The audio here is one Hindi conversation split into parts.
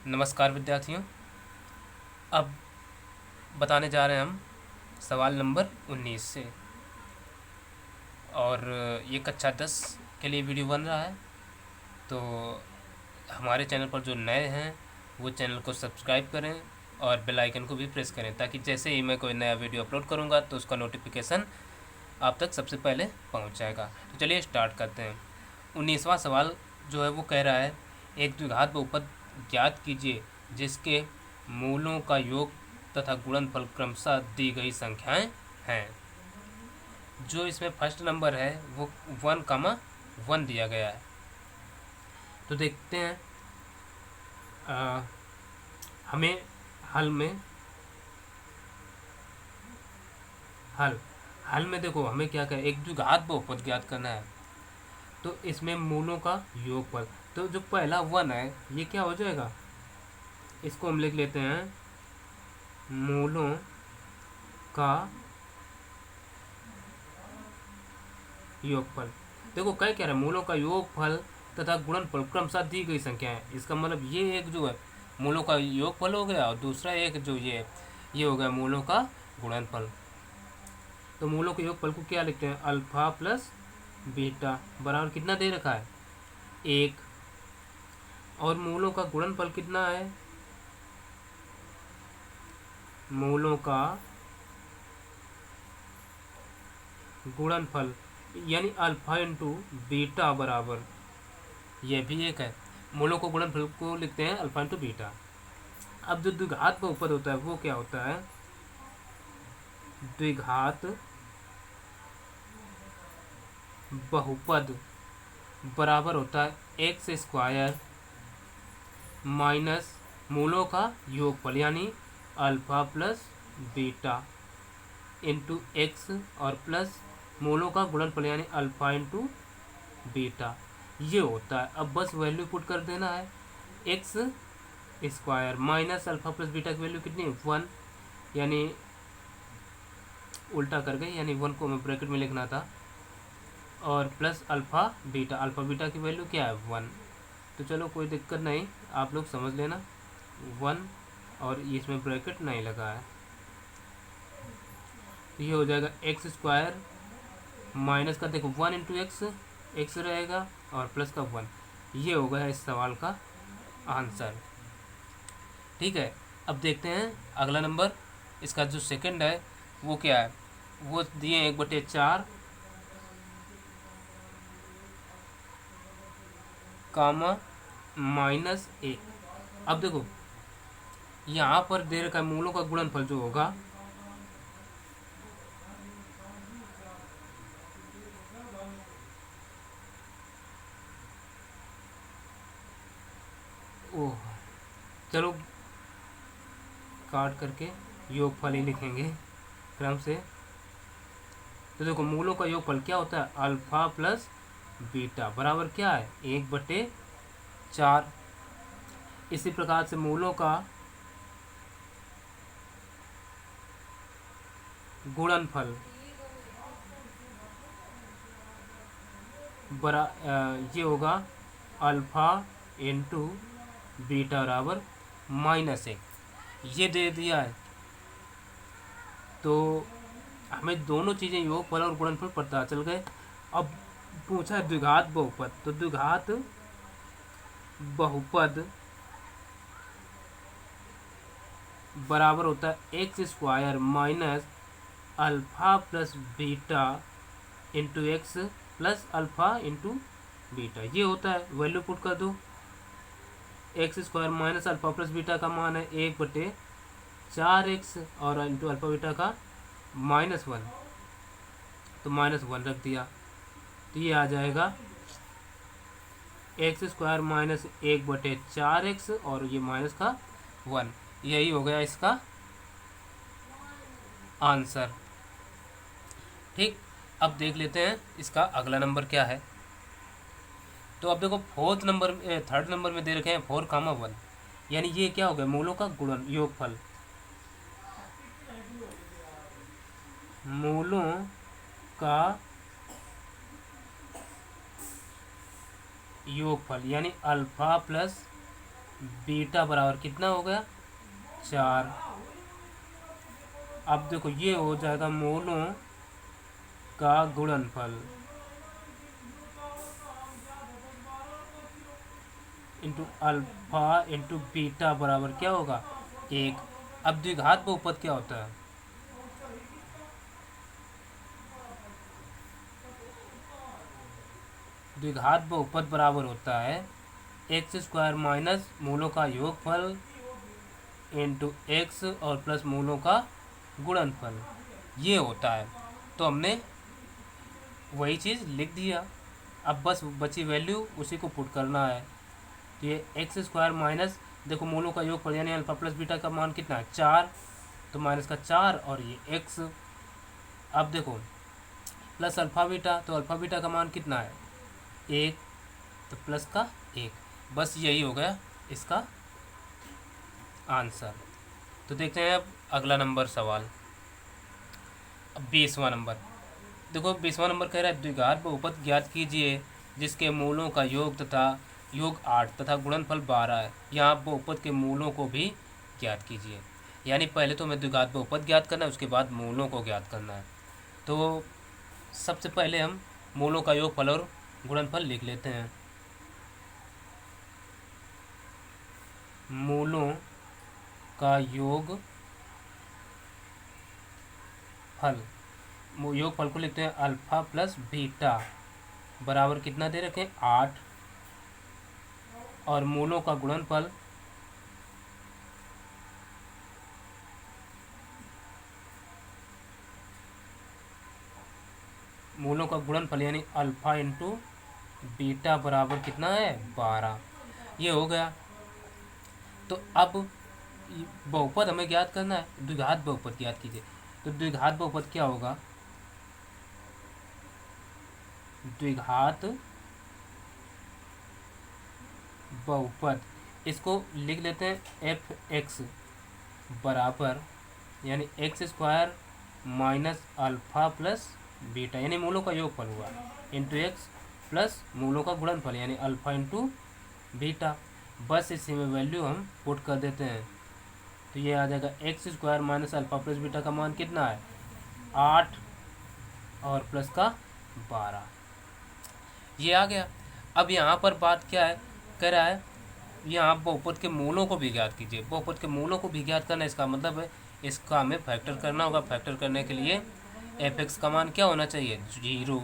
नमस्कार विद्यार्थियों। अब बताने जा रहे हैं हम सवाल नंबर 19 से। और ये कक्षा 10 के लिए वीडियो बन रहा है। तो हमारे चैनल पर जो नए हैं वो चैनल को सब्सक्राइब करें और बेल आइकन को भी प्रेस करें, ताकि जैसे ही मैं कोई नया वीडियो अपलोड करूँगा तो उसका नोटिफिकेशन आप तक सबसे पहले पहुँच जाएगा। तो चलिए स्टार्ट करते हैं। 19वां सवाल जो है वो कह रहा है, एक द्विघात बहुपद ज्ञात कीजिए जिसके मूलों का योग तथा गुणनफल क्रमशः दी गई संख्याएं हैं। जो इसमें फर्स्ट नंबर है वो 1,1 दिया गया है। तो देखते हैं हमें हल में हल में देखो हमें क्या करें, एक द्विघात बहुपद ज्ञात करना है। तो इसमें मूलों का योगफल, तो जो पहला 1 है ये क्या हो जाएगा, इसको हम लिख लेते हैं मूलों का योगफल। देखो क्या कह रहा है, मूलों का योगफल तथा गुणनफल क्रमशः दी गई संख्या है। इसका मतलब ये एक जो है मूलों का योगफल हो गया और दूसरा एक जो ये हो गया मूलों का गुणनफल। तो मूलों के योगफल को क्या लिखते हैं, अल्फा प्लस बीटा बराबर कितना दे रखा है 1। और मूलों का गुणनफल कितना है, मूलों का गुणनफल यानी अल्फा इंटू बीटा बराबर यह भी एक है। मूलों को गुणनफल को लिखते हैं अल्फा इंटू बीटा। अब जो द्विघात बहुपद होता है वो क्या होता है, द्विघात बहुपद बराबर होता है एक्स स्क्वायर माइनस मूलों का योगफल यानी alpha plus beta into x और प्लस मूलों का गुणनफल यानी अल्फा इंटू बीटा, ये होता है। अब बस वैल्यू पुट कर देना है, x square minus alpha plus beta की वैल्यू कितनी है 1, यानी उल्टा कर गए, यानी 1 को हमें ब्रैकेट में लिखना था, और प्लस अल्फा बीटा की वैल्यू क्या है 1। तो चलो कोई दिक्कत नहीं, आप लोग समझ लेना 1 और इसमें ब्रैकेट नहीं लगा है। तो ये हो जाएगा एक्स स्क्वायर माइनस का देखो 1 इंटू एक्स रहेगा और प्लस का 1। ये हो गया इस सवाल का आंसर। ठीक है, अब देखते हैं अगला नंबर। इसका जो सेकंड है वो क्या है, वो दिए 1/4 कामा -1। अब देखो यहाँ पर दे रखा है मूलों का गुणनफल जो होगा ओह, चलो काट करके योगफल ही लिखेंगे क्रम से। तो देखो मूलों का योगफल क्या होता है, अल्फा प्लस बीटा बराबर क्या है 1/4। इसी प्रकार से मूलों का गुणनफल ये होगा अल्फा इंटू बीटा बराबर -1, ये दे दिया है। तो हमें दोनों चीज़ें योगफल और गुणनफल पता चल गए। अब पूछा है द्विघात बहुपद, तो द्विघात बहुपद बराबर होता है x square minus alpha plus beta into x plus alpha into beta, ये होता है। वैल्यू पुट कर दो, x square minus alpha plus beta का मान है 1/4x और इंटू अल्फा बीटा का -1, तो -1 रख दिया। तो ये आ जाएगा एक्स स्क्वायर माइनस 1/4x और ये माइनस का 1, यही हो गया इसका आंसर। ठीक, अब देख लेते हैं इसका अगला नंबर क्या है। तो अब देखो थर्ड नंबर में दे रखे हैं 4,1, यानी ये क्या हो गया मूलों का गुणन योगफल, मूलों का योगफल यानी अल्फा प्लस बीटा बराबर कितना हो गया 4। अब देखो ये हो जाएगा मूलों का गुणनफल इंटू अल्फा इंटू बीटा बराबर क्या होगा 1। अब द्विघात बहुपद क्या होता है, द्विघात बहुपद बराबर होता है एक्स स्क्वायर माइनस मूलों का योगफल इंटू एक्स और प्लस मूलों का गुणनफल, ये होता है। तो हमने वही चीज़ लिख दिया, अब बस बची वैल्यू उसी को पुट करना है। तो ये एक्स स्क्वायर माइनस, देखो मूलों का योगफल यानी अल्फा प्लस बीटा का मान कितना है 4, तो माइनस का 4 और ये एक्स। अब देखो प्लस अल्फा बीटा, तो अल्फा बीटा का मान कितना है 1, तो प्लस का 1। बस यही हो गया इसका आंसर। तो देखते हैं अब अगला नंबर सवाल। अब 20वां नंबर देखो, 20वां नंबर कह रहा है द्विघात बहुपद ज्ञात कीजिए जिसके मूलों का योग तथा योग 8 तथा गुणनफल 12 है। यहाँ आप बहुपद के मूलों को भी ज्ञात कीजिए, यानी पहले तो हमें द्विघात बहुपद ज्ञात करना है, उसके बाद मूलों को ज्ञात करना है। तो सबसे पहले हम मूलों का योगफल और गुणनफल लिख लेते हैं। मूलों का योग फल, योग फल को लिखते हैं अल्फा प्लस बीटा बराबर कितना दे रखे 8, और मूलों का गुणनफल यानी अल्फा इंटू बीटा बराबर कितना है 12, ये हो गया। तो अब बहुपद हमें ज्ञात करना है, द्विघात बहुपद ज्ञात कीजिए। तो द्विघात बहुपद क्या होगा, द्विघात बहुपद इसको लिख लेते हैं एफ एक्स बराबर यानी x square minus alpha plus beta यानी मूलों का योगफल हुआ इंटू एक्स प्लस मूलों का गुणनफल यानी अल्फा इंटू बीटा। बस इसी में वैल्यू हम पुट कर देते हैं, तो ये आ जाएगा x square minus alpha plus beta का मान कितना है 8 और प्लस का 12, ये आ गया। अब यहाँ पर बात क्या है, कह रहा है यहाँ बहुपद के मूलों को भी ज्ञात कीजिए। बहुपद के मूलों को भी ज्ञात करना, इसका मतलब है इसका हमें फैक्टर करना होगा। फैक्टर करने के लिए एफ एक्स का मान क्या होना चाहिए 0,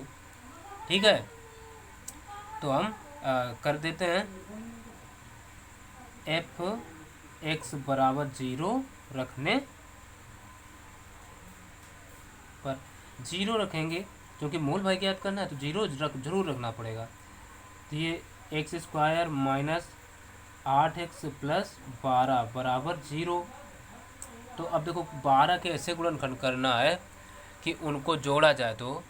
ठीक है। तो हम कर देते हैं एफ एक्स बराबर 0 रखने पर 0 रखेंगे क्योंकि मूल भाई ज्ञात करना है, तो 0 जरूर रखना पड़ेगा। तो ये x square minus 8x plus 12 बराबर 0। तो अब देखो 12 के ऐसे गुणनखंड करना है कि उनको जोड़ा जाए तो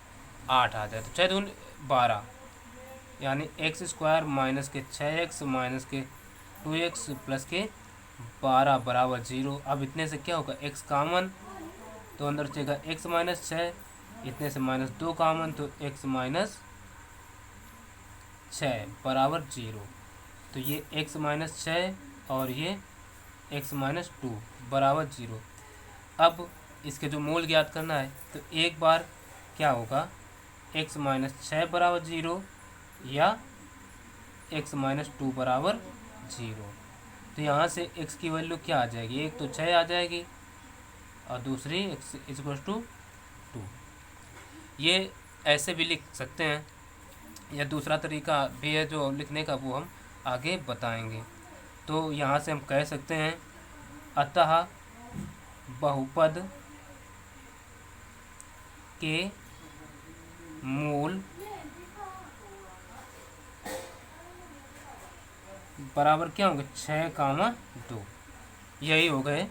8 आ जाए, तो 6 दूनी 12 यानी एक्स स्क्वायर माइनस के 6x माइनस के 2x प्लस के 12 बराबर 0। अब इतने से क्या होगा x कामन, तो अंदर चलेगा x माइनस 6, इतने से माइनस 2 कामन, तो x माइनस 6 बराबर 0। तो ये x माइनस 6 और ये x माइनस 2 बराबर 0। अब इसके जो मूल ज्ञात करना है, तो एक बार क्या होगा x माइनस 6 बराबर 0 या x माइनस 2 बराबर 0। तो यहाँ से x की वैल्यू क्या आ जाएगी, एक तो 6 आ जाएगी और दूसरी x इक्वल टू 2। ये ऐसे भी लिख सकते हैं या दूसरा तरीका भी है जो लिखने का, वो हम आगे बताएंगे। तो यहाँ से हम कह सकते हैं अतः बहुपद के मूल बराबर क्या होंगे 6, 2, यही हो गए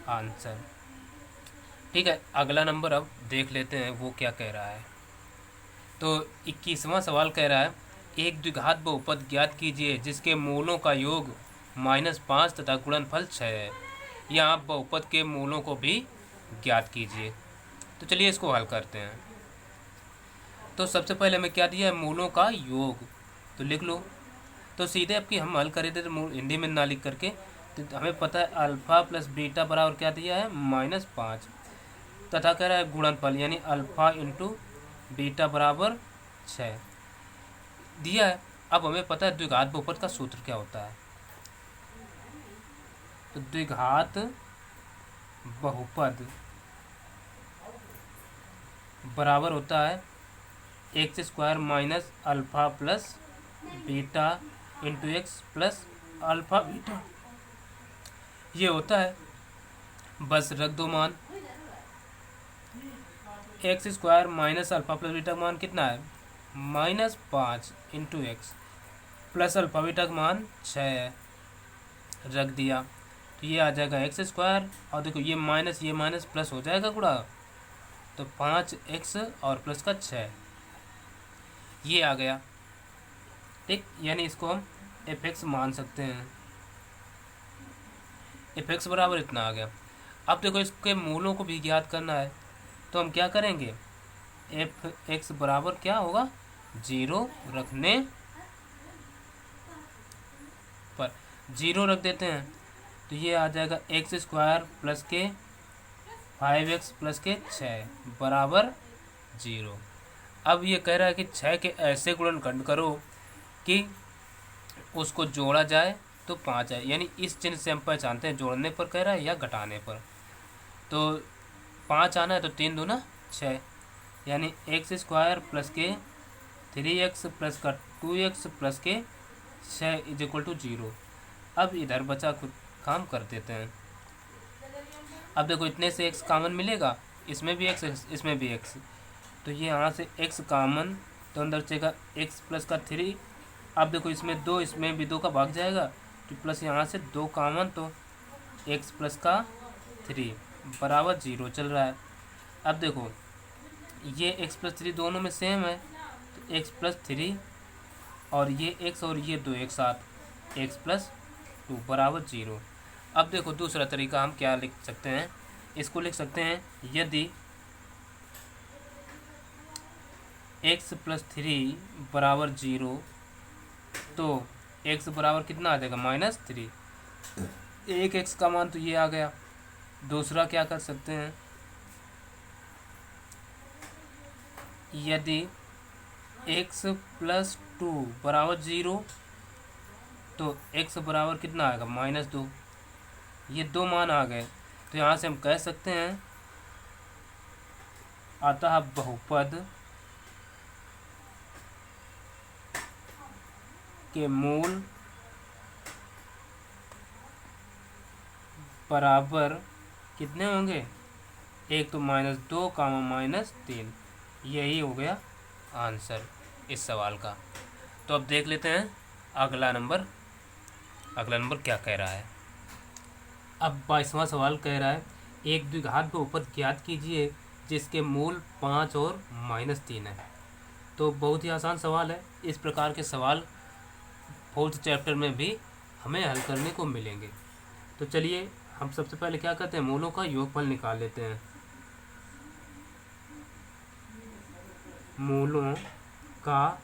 आंसर। ठीक है, अगला नंबर अब देख लेते हैं वो क्या कह रहा है। तो 21वां सवाल कह रहा है एक द्विघात बहुपद ज्ञात कीजिए जिसके मूलों का योग -5 तथा गुणनफल 6 है। यहाँ आप बहुपद के मूलों को भी ज्ञात कीजिए। तो चलिए इसको हल करते हैं। तो सबसे पहले हमें क्या दिया है, मूलों का योग। तो लिख लो तो सीधे अब की हम हल करे थे तो हिंदी में ना लिख करके, तो हमें पता है अल्फ़ा प्लस बीटा बराबर क्या दिया है -5, तथा कह रहा है गुणनफल यानी अल्फ़ा इंटू बीटा बराबर 6 दिया है। अब हमें पता है द्विघात बहुपद का सूत्र क्या होता है। तो द्विघात बहुपद बराबर होता है x square minus alpha plus beta into x plus alpha beta, ये होता है। बस रख दो मान, x square minus alpha plus beta का मान कितना है -5 into x plus alpha beta का मान 6 है, रख दिया। तो ये आ जाएगा एक्स स्क्वायर, और देखो ये माइनस प्लस हो जाएगा गुणा, तो 5x और प्लस का 6 ये आ गया। ठीक, यानी इसको हम fx मान सकते हैं। fx बराबर इतना आ गया। अब देखो इसके मूलों को भी ज्ञात करना है, तो हम क्या करेंगे, fx बराबर क्या होगा 0 रखने पर 0 रख देते हैं, तो ये आ जाएगा एक्स स्क्वायर प्लस के 5x प्लस के 6 बराबर 0। अब ये कह रहा है कि 6 के ऐसे गुणनखंड करो कि उसको जोड़ा जाए तो 5 आए, यानी इस चिन्ह से हम पहचानते हैं जोड़ने पर कह रहा है या घटाने पर। तो 5 आना है तो 3 दूना 6, यानी एक्स स्क्वायर प्लस के 3x प्लस का 2x प्लस के 6 इज इक्वल टू 0। अब इधर बचा कुछ काम कर देते हैं। अब देखो इतने से x कॉमन मिलेगा, इसमें भी x इसमें भी x, तो ये यहाँ से x कॉमन, तो अंदर चलेगा x प्लस का 3। अब देखो इसमें 2, इसमें भी 2 का भाग जाएगा, तो प्लस यहाँ से 2 कॉमन, तो x प्लस का 3 बराबर 0 चल रहा है। अब देखो ये x प्लस 3 दोनों में सेम है, तो x प्लस 3 और ये x और ये 2 एक साथ x प्लस 2 बराबर 0। अब देखो दूसरा तरीका हम क्या लिख सकते हैं, इसको लिख सकते हैं यदि x प्लस 3 बराबर 0, तो x बराबर कितना आ जाएगा -3, एक x का मान तो ये आ गया। दूसरा क्या कर सकते हैं, यदि x प्लस 2 बराबर 0, तो x बराबर कितना आएगा -2, ये 2 मान आ गए। तो यहाँ से हम कह सकते हैं अतः बहुपद के मूल बराबर कितने होंगे, एक तो -2 कामा -3, यही हो गया आंसर इस सवाल का। तो अब देख लेते हैं अगला नंबर क्या कह रहा है। अब 22वां सवाल कह रहा है एक द्विघात बहुपद ज्ञात कीजिए जिसके मूल 5 और -3 है। तो बहुत ही आसान सवाल है, इस प्रकार के सवाल 4th चैप्टर में भी हमें हल करने को मिलेंगे। तो चलिए हम सबसे पहले क्या करते हैं, मूलों का योगफल निकाल लेते हैं। मूलों का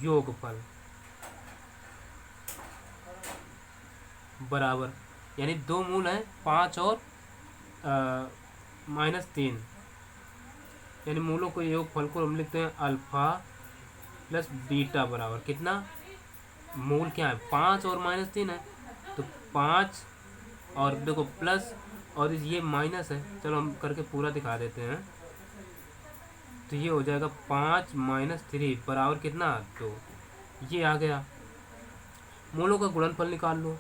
योगफल बराबर, यानी 2 मूल हैं 5 और -3, यानी मूलों के योगफल को हम लिखते हैं अल्फ़ा प्लस बीटा बराबर कितना, मूल क्या है 5 और -3 है, तो 5 और देखो प्लस और ये माइनस है, चलो हम करके पूरा दिखा देते हैं। तो ये हो जाएगा 5 - 3 बराबर कितना 2, ये आ गया। मूलों का गुणनफल निकाल लो।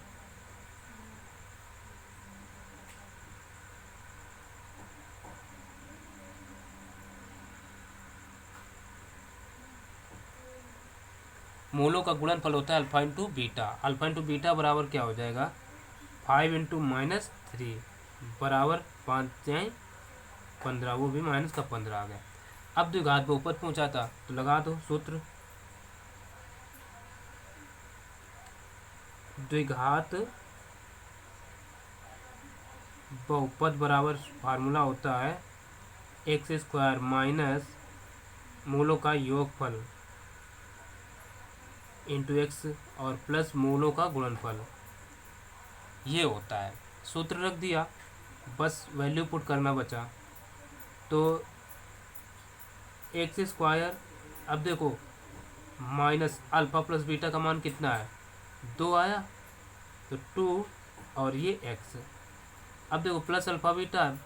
मूलों का गुणनफल होता है alpha into beta. Alpha into beta बराबर क्या हो जाएगा 5 इंटू -3 बराबर 5 15, वो भी माइनस का 15 आ गया। अब द्विघात बहुपद पहुंचा था तो लगा दो सूत्र, द्विघात बहुपद बराबर फार्मूला होता है एक्स स्क्वायर माइनस मूलों का योगफल इंटू एक्स और प्लस मूलों का गुणनफल, ये होता है। सूत्र रख दिया, बस वैल्यू पुट करना बचा। तो एक्स स्क्वायर, अब देखो माइनस अल्फ़ा प्लस बीटा का मान कितना है, 2 आया, तो 2 और ये एक्स। अब देखो प्लस अल्फ़ा बीटा,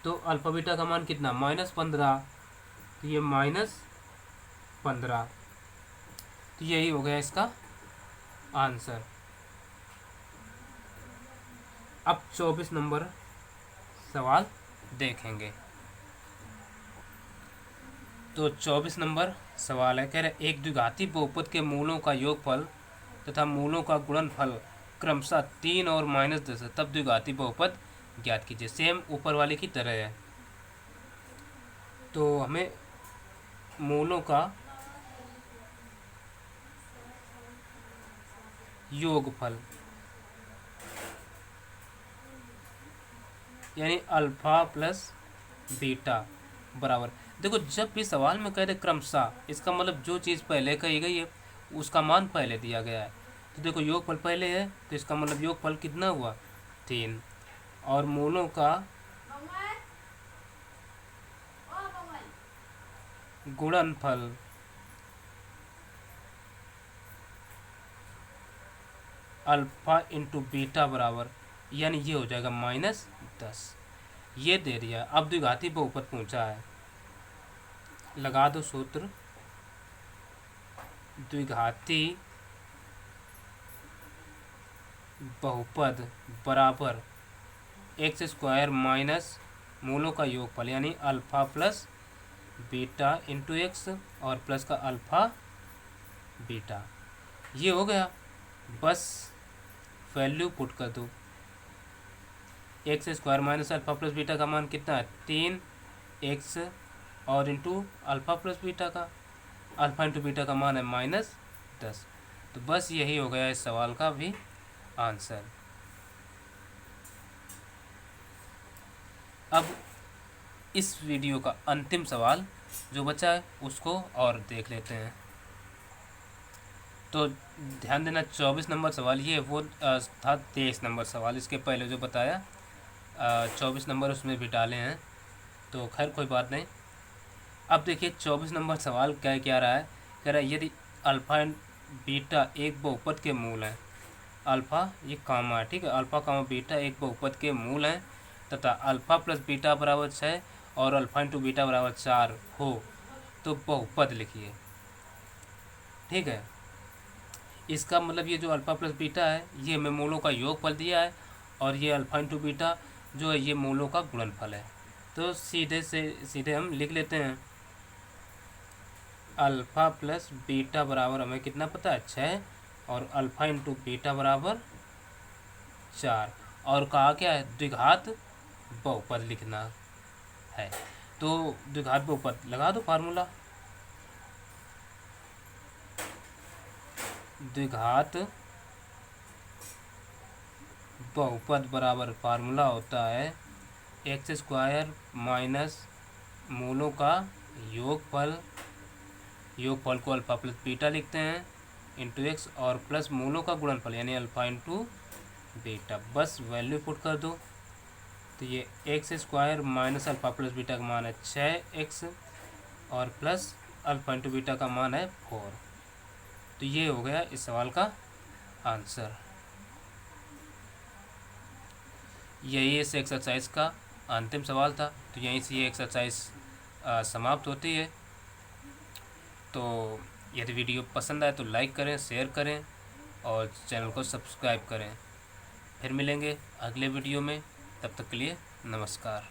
तो अल्फ़ा बीटा का मान कितना, -15, तो ये -15, तो यही हो गया इसका आंसर। अब 24 नंबर सवाल देखेंगे। तो 24 नंबर सवाल है, कह रहे एक द्विघाती बहुपद के मूलों का योगफल तथा मूलों का गुणनफल क्रमशः 3 और -10 है, तब द्विघाती बहुपद ज्ञात कीजिए। सेम ऊपर वाले की तरह है। तो हमें मूलों का योगफल यानी अल्फा प्लस बीटा बराबर, देखो जब भी सवाल में कह रहे क्रमशः, इसका मतलब जो चीज़ पहले कही गई है उसका मान पहले दिया गया है। तो देखो योगफल पहले है, तो इसका मतलब योगफल कितना हुआ, 3, और मूलों का गुणनफल अल्फा इंटू बीटा बराबर, यानी ये हो जाएगा -10, ये दे दिया। अब द्विघाती बहुपद पूछा है, लगा दो सूत्र, द्विघाती बहुपद बराबर एक्स स्क्वायर माइनस मूलों का योगफल यानी alpha plus beta into x और प्लस का अल्फा बीटा, ये हो गया। बस वैल्यू पुट कर दो, x square minus alpha plus beta का मान कितना है, 3 एक्स और इंटू अल्फा प्लस बीटा का, अल्फा इंटू बीटा का मान है -10। तो बस यही हो गया इस सवाल का भी आंसर। अब इस वीडियो का अंतिम सवाल जो बचा है उसको और देख लेते हैं। तो ध्यान देना, 24 नंबर सवाल ये वो था 23 नंबर सवाल, इसके पहले जो बताया 24 नंबर उसमें भी डाले हैं, तो खैर कोई बात नहीं। अब देखिए 24 नंबर सवाल क्या रहा है, कह रहा है यदि अल्फ़ा एंड बीटा एक बहुपद के मूल हैं, अल्फ़ा ये कामा है, ठीक है, अल्फ़ा कामा बीटा एक बहुपद के मूल हैं तथा अल्फ़ा प्लस बीटा बराबर 6 और अल्फ़ा इंटू बीटा बराबर 4 हो, तो बहुपद लिखिए। ठीक है, इसका मतलब ये जो अल्फ़ा प्लस बीटा है ये हमें मूलों का योगफल दिया है, और ये अल्फ़ा इंटू बीटा जो है ये मूलों का गुणनफल है। तो सीधे हम लिख लेते हैं, अल्फ़ा प्लस बीटा बराबर हमें कितना पता है, 6, और अल्फ़ा इंटू बीटा बराबर 4, और कहा क्या है, द्विघात बहुपद लिखना है। तो द्विघात बहुपद लगा दो फार्मूला, द्विघात बहुपद बराबर फार्मूला होता है एक्स स्क्वायर माइनस मूलों का योगफल, योगफल को अल्फ़ा प्लस बीटा लिखते हैं इंटू एक्स और प्लस मूलों का गुणनफल यानी अल्फ़ा इंटू बीटा। बस वैल्यू पुट कर दो, तो ये x square minus alpha plus beta का मान है 6x और प्लस अल्फ़ा इंटू बीटा का मान है 4। तो ये हो गया इस सवाल का आंसर। यही इस एक्सरसाइज का अंतिम सवाल था। तो यहीं से ये एक्सरसाइज समाप्त होती है। तो यदि वीडियो पसंद आए तो लाइक करें, शेयर करें और चैनल को सब्सक्राइब करें। फिर मिलेंगे अगले वीडियो में, तब तक के लिए नमस्कार।